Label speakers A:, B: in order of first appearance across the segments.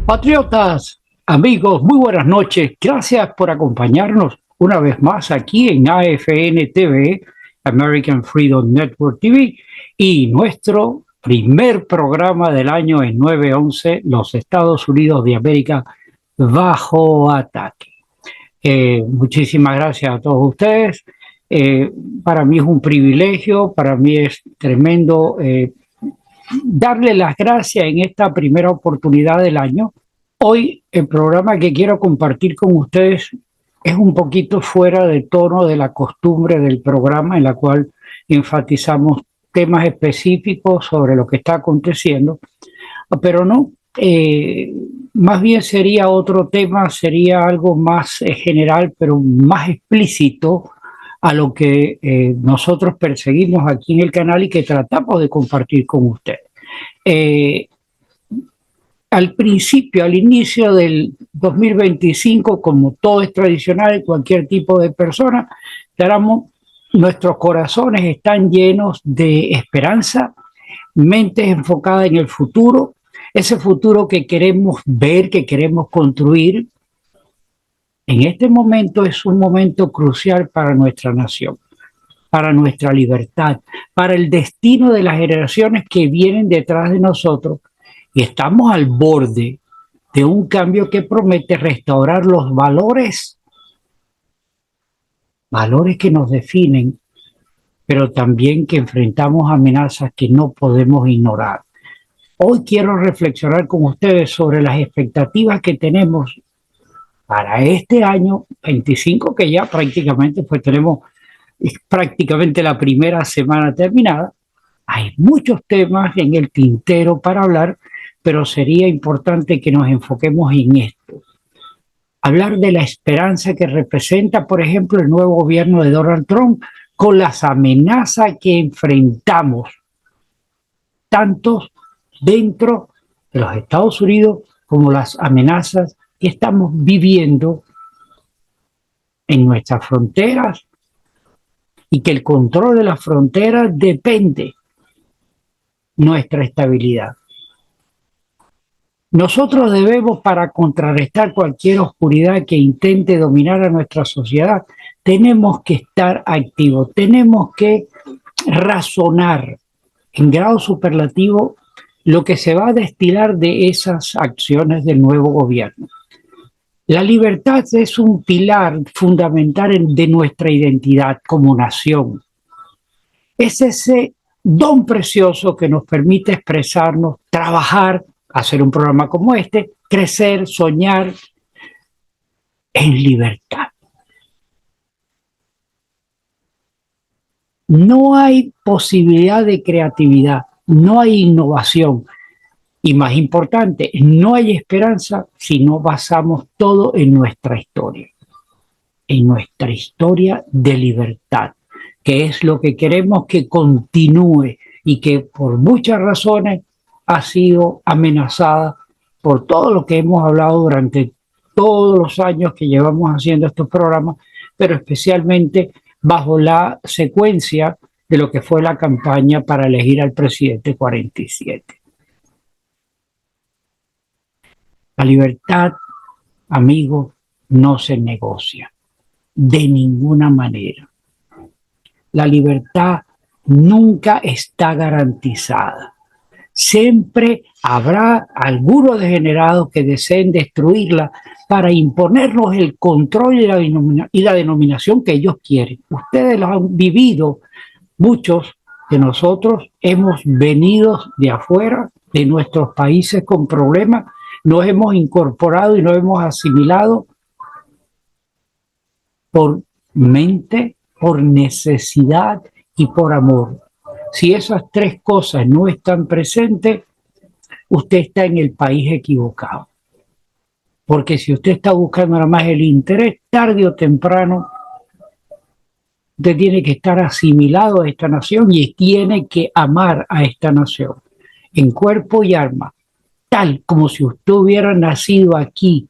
A: Patriotas, amigos, muy buenas noches. Gracias por acompañarnos una vez más aquí en AFN TV, American Freedom Network TV, y nuestro primer programa del año en 9/11, los Estados Unidos de América bajo ataque. Muchísimas gracias a todos ustedes. Para mí es un privilegio, para mí es tremendo darle las gracias en esta primera oportunidad del año. Hoy el programa que quiero compartir con ustedes es un poquito fuera de tono de la costumbre del programa, en la cual enfatizamos temas específicos sobre lo que está aconteciendo, pero no, más bien sería otro tema, sería algo más general, pero más explícito a lo que nosotros perseguimos aquí en el canal y que tratamos de compartir con ustedes. Al principio, al inicio del 2025, como todo es tradicional, cualquier tipo de persona, nuestros corazones están llenos de esperanza, mentes enfocadas en el futuro, ese futuro que queremos ver, que queremos construir. En este momento es un momento crucial para nuestra nación, para nuestra libertad, para el destino de las generaciones que vienen detrás de nosotros. Y estamos al borde de un cambio que promete restaurar los valores que nos definen, pero también que enfrentamos amenazas que no podemos ignorar. Hoy quiero reflexionar con ustedes sobre las expectativas que tenemos para este año 25, que ya prácticamente tenemos prácticamente la primera semana terminada. Hay muchos temas en el tintero para hablar, pero sería importante que nos enfoquemos en esto. Hablar de la esperanza que representa, por ejemplo, el nuevo gobierno de Donald Trump con las amenazas que enfrentamos, tanto dentro de los Estados Unidos como las amenazas que estamos viviendo en nuestras fronteras, y que el control de las fronteras depende de nuestra estabilidad. Nosotros debemos, para contrarrestar cualquier oscuridad que intente dominar a nuestra sociedad, tenemos que estar activos, tenemos que razonar en grado superlativo lo que se va a destilar de esas acciones del nuevo gobierno. La libertad es un pilar fundamental de nuestra identidad como nación. Es ese don precioso que nos permite expresarnos, trabajar, hacer un programa como este, crecer, soñar en libertad. No hay posibilidad de creatividad, no hay innovación y, más importante, no hay esperanza si no basamos todo en nuestra historia de libertad, que es lo que queremos que continúe y que por muchas razones ha sido amenazada por todo lo que hemos hablado durante todos los años que llevamos haciendo estos programas, pero especialmente bajo la secuencia de lo que fue la campaña para elegir al presidente 47. La libertad, amigos, no se negocia de ninguna manera. La libertad nunca está garantizada. Siempre habrá algunos degenerados que deseen destruirla para imponernos el control y la denominación que ellos quieren. Ustedes lo han vivido, muchos de nosotros hemos venido de afuera, de nuestros países con problemas, nos hemos incorporado y nos hemos asimilado por mente, por necesidad y por amor. Si esas tres cosas no están presentes, usted está en el país equivocado. Porque si usted está buscando nada más el interés, tarde o temprano, usted tiene que estar asimilado a esta nación y tiene que amar a esta nación en cuerpo y alma, tal como si usted hubiera nacido aquí.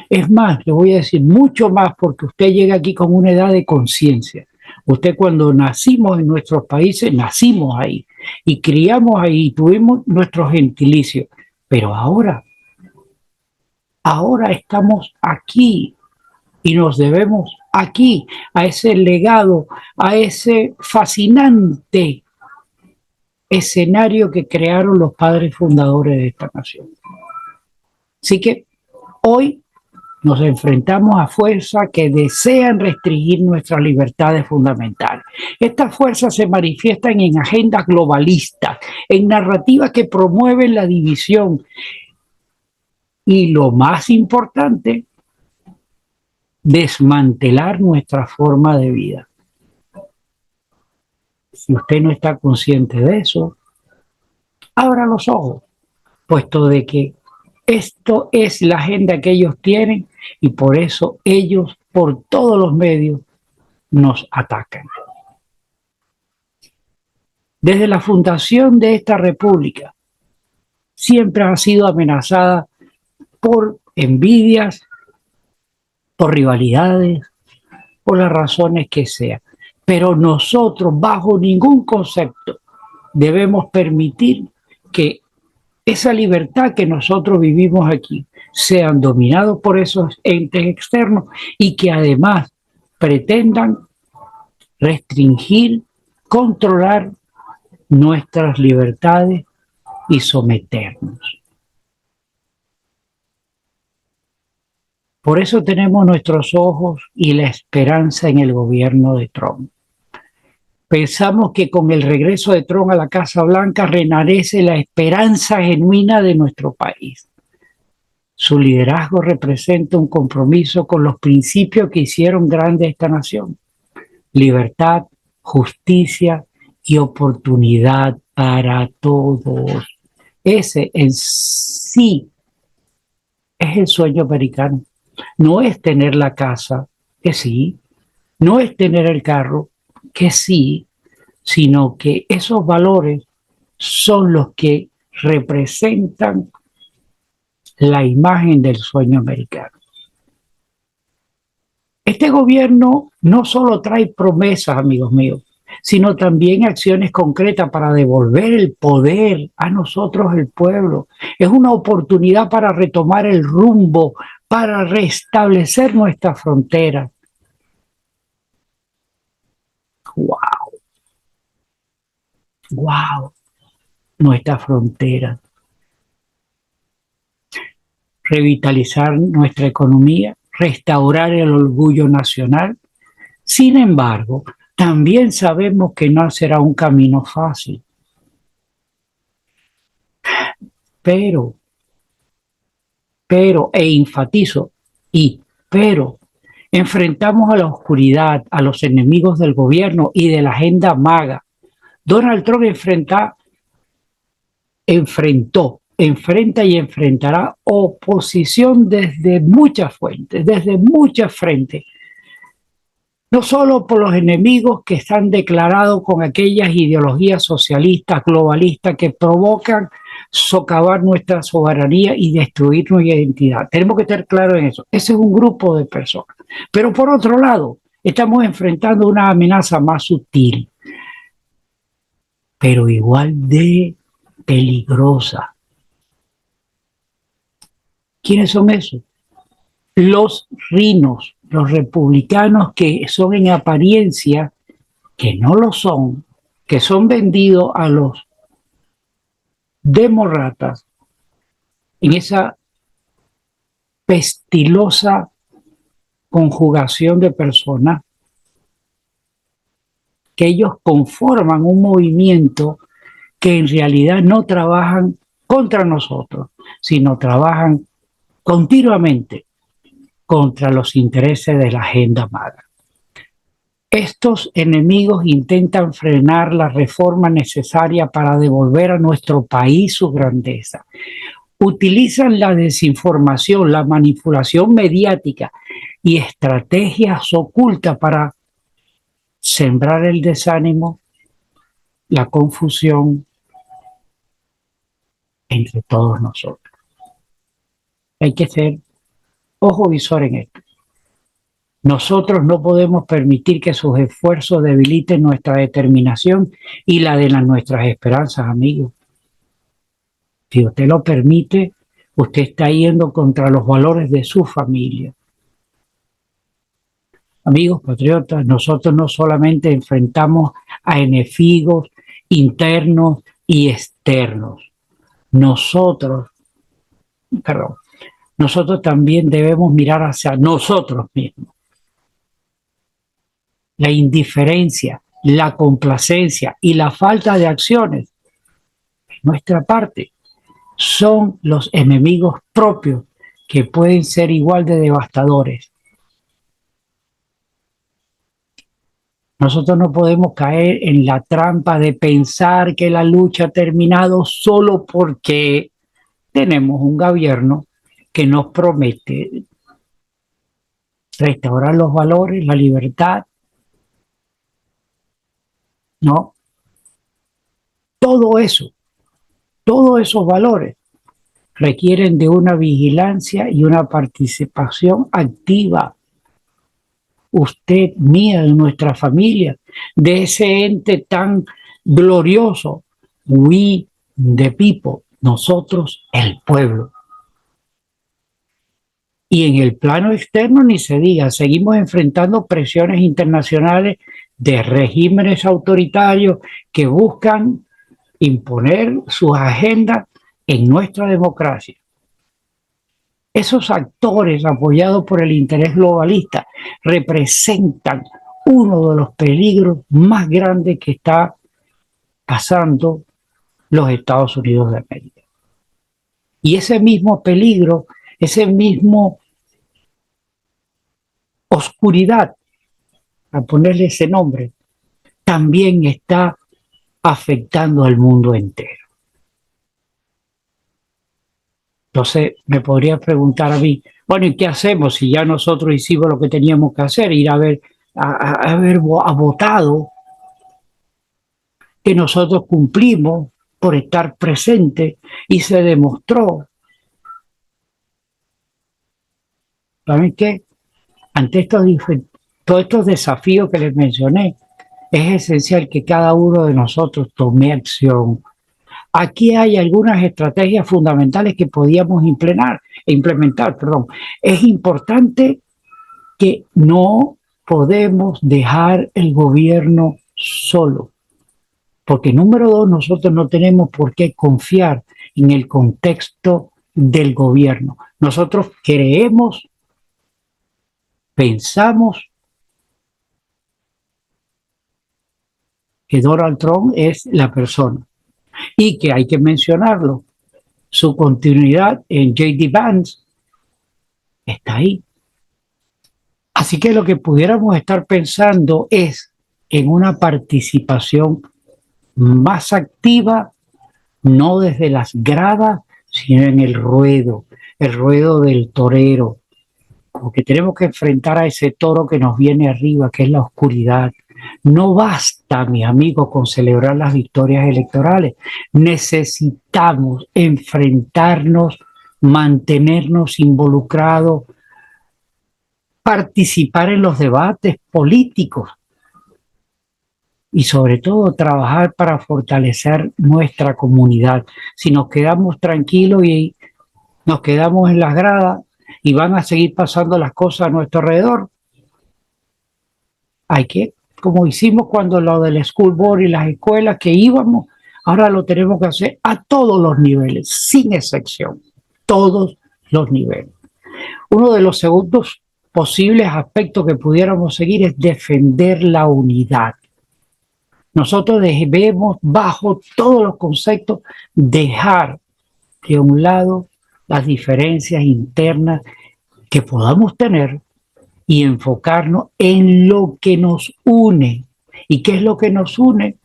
A: Es más, le voy a decir mucho más, porque usted llega aquí con una edad de conciencia. Usted, cuando nacimos en nuestros países, nacimos ahí y criamos ahí, tuvimos nuestro gentilicio. Pero ahora ahora estamos aquí y nos debemos aquí a ese legado, a ese fascinante escenario que crearon los padres fundadores de esta nación. Así que hoy nos enfrentamos a fuerzas que desean restringir nuestras libertades fundamentales. Estas fuerzas se manifiestan en agendas globalistas, en narrativas que promueven la división y, lo más importante, desmantelar nuestra forma de vida. Si usted no está consciente de eso, abra los ojos, puesto de que esto es la agenda que ellos tienen y por eso ellos, por todos los medios, nos atacan. Desde la fundación de esta república, siempre ha sido amenazada por envidias, por rivalidades, por las razones que sean. Pero nosotros, bajo ningún concepto, debemos permitir que esa libertad que nosotros vivimos aquí sean dominados por esos entes externos y que además pretendan restringir, controlar nuestras libertades y someternos. Por eso tenemos nuestros ojos y la esperanza en el gobierno de Trump. Pensamos que con el regreso de Trump a la Casa Blanca renarece la esperanza genuina de nuestro país. Su liderazgo representa un compromiso con los principios que hicieron grande esta nación: libertad, justicia y oportunidad para todos. Ese en sí es el sueño americano. No es tener la casa, que sí, no es tener el carro, que sí, sino que esos valores son los que representan la imagen del sueño americano. Este gobierno no solo trae promesas, amigos míos, sino también acciones concretas para devolver el poder a nosotros, el pueblo. Es una oportunidad para retomar el rumbo, para restablecer nuestra frontera. ¡Wow! ¡Wow! Nuestra frontera. Revitalizar nuestra economía, restaurar el orgullo nacional. Sin embargo, también sabemos que no será un camino fácil. Pero, enfatizo, pero, enfrentamos a la oscuridad, a los enemigos del gobierno y de la agenda MAGA. Donald Trump enfrenta y enfrentará oposición desde muchas fuentes, desde muchas frentes. No solo por los enemigos que están declarados con aquellas ideologías socialistas, globalistas que provocan socavar nuestra soberanía y destruir nuestra identidad. Tenemos que estar claros en eso. Ese es un grupo de personas. Pero por otro lado, estamos enfrentando una amenaza más sutil, pero igual de peligrosa. ¿Quiénes son esos? Los rinos, los republicanos que son en apariencia, que no lo son, que son vendidos a los demócratas en esa pestilosa conjugación de personas, que ellos conforman un movimiento que en realidad no trabajan contra nosotros, sino trabajan continuamente contra los intereses de la agenda MAGA. Estos enemigos intentan frenar la reforma necesaria para devolver a nuestro país su grandeza. Utilizan la desinformación, la manipulación mediática y estrategias ocultas para sembrar el desánimo, la confusión entre todos nosotros. Hay que ser ojo visor en esto. Nosotros no podemos permitir que sus esfuerzos debiliten nuestra determinación y la de nuestras esperanzas, amigos. Si usted lo permite, usted está yendo contra los valores de su familia. Amigos patriotas, nosotros no solamente enfrentamos a enemigos internos y externos. Nosotros también debemos mirar hacia nosotros mismos. La indiferencia, la complacencia y la falta de acciones de nuestra parte son los enemigos propios que pueden ser igual de devastadores. Nosotros no podemos caer en la trampa de pensar que la lucha ha terminado solo porque tenemos un gobierno que nos promete restaurar los valores, la libertad. No, todo eso, todos esos valores requieren de una vigilancia y una participación activa. Usted, mía, de nuestra familia, de ese ente tan glorioso, we the people, nosotros el pueblo. Y en el plano externo ni se diga, seguimos enfrentando presiones internacionales de regímenes autoritarios que buscan imponer sus agendas en nuestra democracia. Esos actores apoyados por el interés globalista representan uno de los peligros más grandes que está pasando los Estados Unidos de América. Y ese mismo peligro, ese mismo oscuridad, a ponerle ese nombre, también está afectando al mundo entero. Entonces me podría preguntar a mí, bueno, ¿y qué hacemos si ya nosotros hicimos lo que teníamos que hacer? Ir a haber votado, que nosotros cumplimos por estar presentes y se demostró. ¿Saben qué? Ante todos estos desafíos que les mencioné, es esencial que cada uno de nosotros tome acción. Aquí hay algunas estrategias fundamentales que podíamos implementar. Es importante que no podemos dejar el gobierno solo, porque número 2, nosotros no tenemos por qué confiar en el contexto del gobierno. Nosotros creemos, pensamos que Donald Trump es la persona y que hay que mencionarlo. Su continuidad en J.D. Vance está ahí. Así que lo que pudiéramos estar pensando es en una participación más activa, no desde las gradas, sino en el ruedo del torero, porque tenemos que enfrentar a ese toro que nos viene arriba, que es la oscuridad. No basta, mi amigo, con celebrar las victorias electorales. Necesitamos enfrentarnos, mantenernos involucrados, participar en los debates políticos y sobre todo trabajar para fortalecer nuestra comunidad. Si nos quedamos tranquilos y nos quedamos en las gradas y van a seguir pasando las cosas a nuestro alrededor, hay que, como hicimos cuando lo del school board y las escuelas que íbamos, ahora lo tenemos que hacer a todos los niveles, sin excepción, todos los niveles. Uno de los segundos posibles aspectos que pudiéramos seguir es defender la unidad. Nosotros debemos, bajo todos los conceptos, dejar de un lado las diferencias internas que podamos tener y enfocarnos en lo que nos une. ¿Y qué es lo que nos une?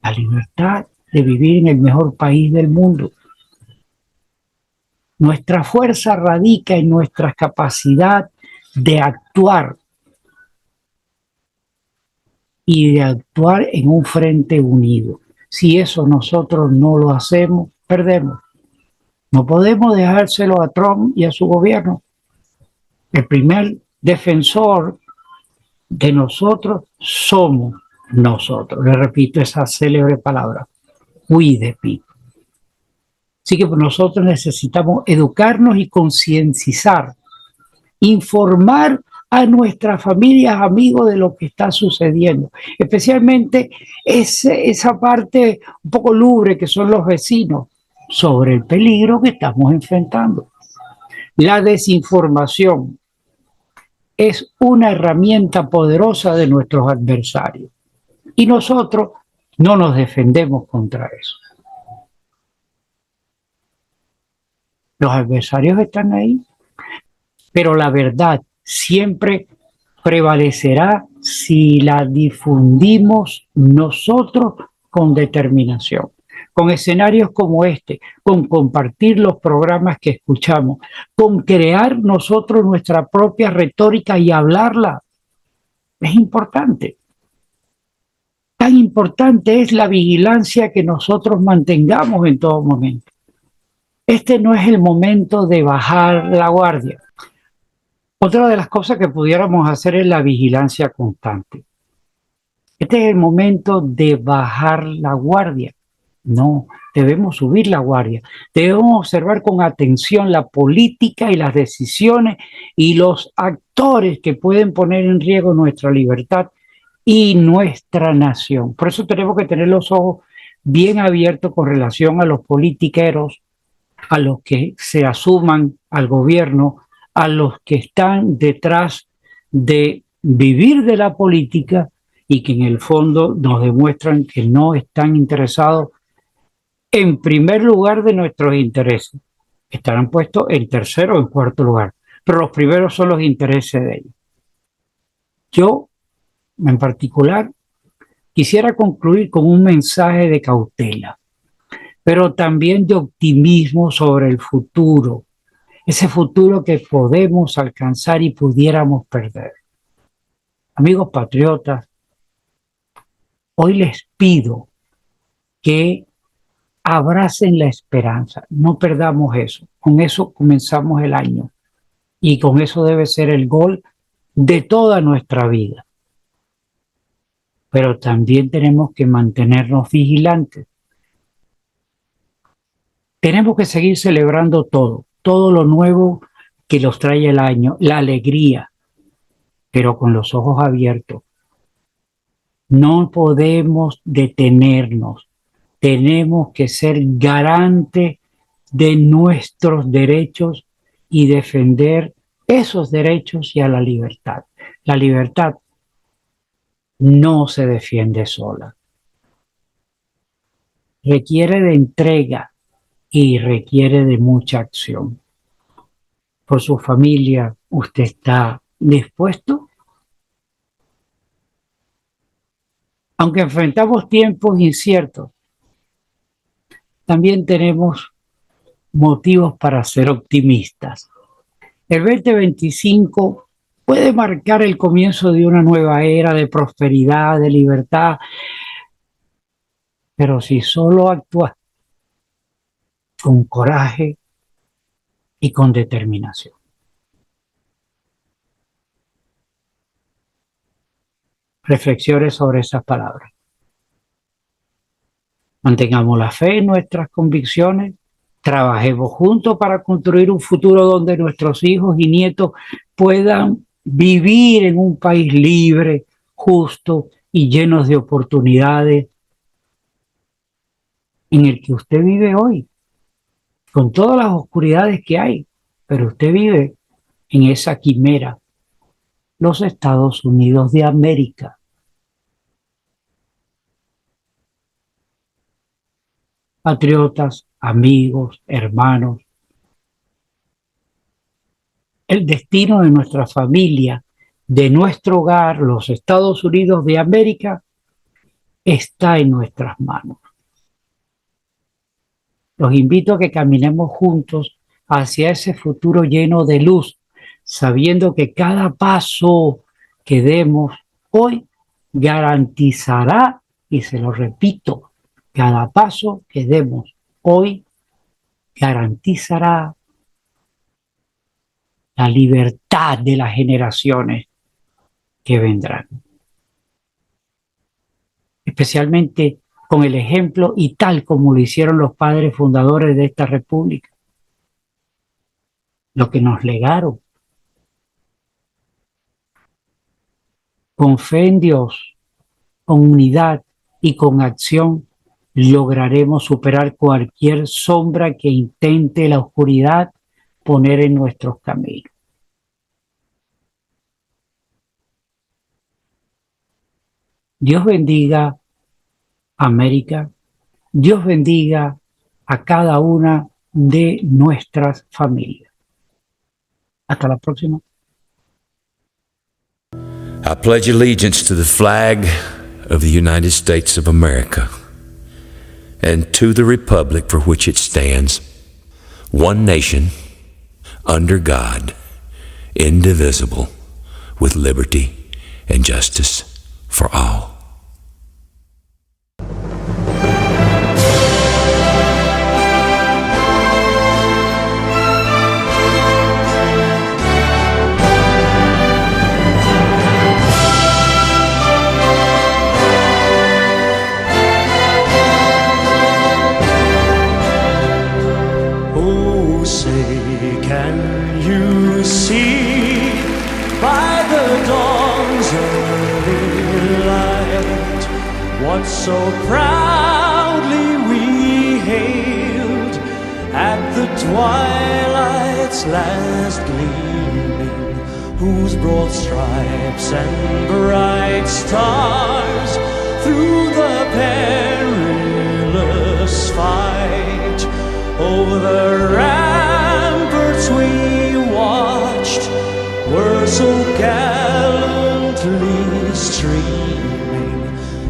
A: La libertad de vivir en el mejor país del mundo. Nuestra fuerza radica en nuestra capacidad de actuar y de actuar en un frente unido. Si eso nosotros no lo hacemos, perdemos. No podemos dejárselo a Trump y a su gobierno. El primer defensor de nosotros somos nosotros. Le repito esa célebre palabra, we the people. Así que nosotros necesitamos educarnos y concientizar, informar a nuestras familias, amigos de lo que está sucediendo, especialmente esa parte un poco lúgubre que son los vecinos, sobre el peligro que estamos enfrentando. La desinformación es una herramienta poderosa de nuestros adversarios y nosotros no nos defendemos contra eso. Los adversarios están ahí, pero la verdad siempre prevalecerá si la difundimos nosotros con determinación, con escenarios como este, con compartir los programas que escuchamos, con crear nosotros nuestra propia retórica y hablarla. Es importante. Tan importante es la vigilancia que nosotros mantengamos en todo momento. Este no es el momento de bajar la guardia. Otra de las cosas que pudiéramos hacer es la vigilancia constante. Este es el momento de bajar la guardia. No, debemos subir la guardia. Debemos observar con atención la política y las decisiones y los actores que pueden poner en riesgo nuestra libertad y nuestra nación. Por eso tenemos que tener los ojos bien abiertos con relación a los politiqueros, a los que se asuman al gobierno, a los que están detrás de vivir de la política y que en el fondo nos demuestran que no están interesados en primer lugar de nuestros intereses. Estarán puestos en tercero o en cuarto lugar, pero los primeros son los intereses de ellos. Yo, en particular, quisiera concluir con un mensaje de cautela, pero también de optimismo sobre el futuro, ese futuro que podemos alcanzar y pudiéramos perder. Amigos patriotas, hoy les pido que abracen la esperanza, no perdamos eso. Con eso comenzamos el año y con eso debe ser el gol de toda nuestra vida. Pero también tenemos que mantenernos vigilantes. Tenemos que seguir celebrando todo lo nuevo que nos trae el año, la alegría, pero con los ojos abiertos. No podemos detenernos. Tenemos que ser garantes de nuestros derechos y defender esos derechos y a la libertad. La libertad no se defiende sola. Requiere de entrega y requiere de mucha acción. Por su familia, ¿usted está dispuesto? Aunque enfrentamos tiempos inciertos, también tenemos motivos para ser optimistas. El 2025 puede marcar el comienzo de una nueva era de prosperidad, de libertad, pero si solo actúas con coraje y con determinación. Reflexiones sobre esas palabras. Mantengamos la fe en nuestras convicciones, trabajemos juntos para construir un futuro donde nuestros hijos y nietos puedan vivir en un país libre, justo y lleno de oportunidades en el que usted vive hoy, con todas las oscuridades que hay, pero usted vive en esa quimera, los Estados Unidos de América. Patriotas, amigos, hermanos, el destino de nuestra familia, de nuestro hogar, los Estados Unidos de América, está en nuestras manos. Los invito a que caminemos juntos hacia ese futuro lleno de luz, sabiendo que cada paso que demos hoy garantizará, y se lo repito, cada paso que demos hoy garantizará la libertad de las generaciones que vendrán. Especialmente con el ejemplo y tal como lo hicieron los padres fundadores de esta república, lo que nos legaron. Con fe en Dios, con unidad y con acción, lograremos superar cualquier sombra que intente la oscuridad poner en nuestros caminos. Dios bendiga a América, Dios bendiga a cada una de nuestras familias. Hasta la próxima.
B: I pledge allegiance to the flag of the United States of America and to the republic for which it stands, one nation, under God, indivisible, with liberty and justice for all.
C: Can you see by the dawn's early light what so proudly we hailed at the twilight's last gleaming, whose broad stripes and bright stars through the perilous fight over the ramparts we watched were so gallantly streaming,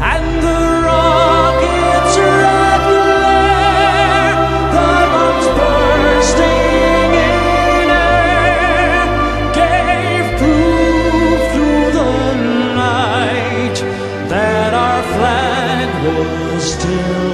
C: and the rockets' red glare, the bombs bursting in air, gave proof through the night that our flag was still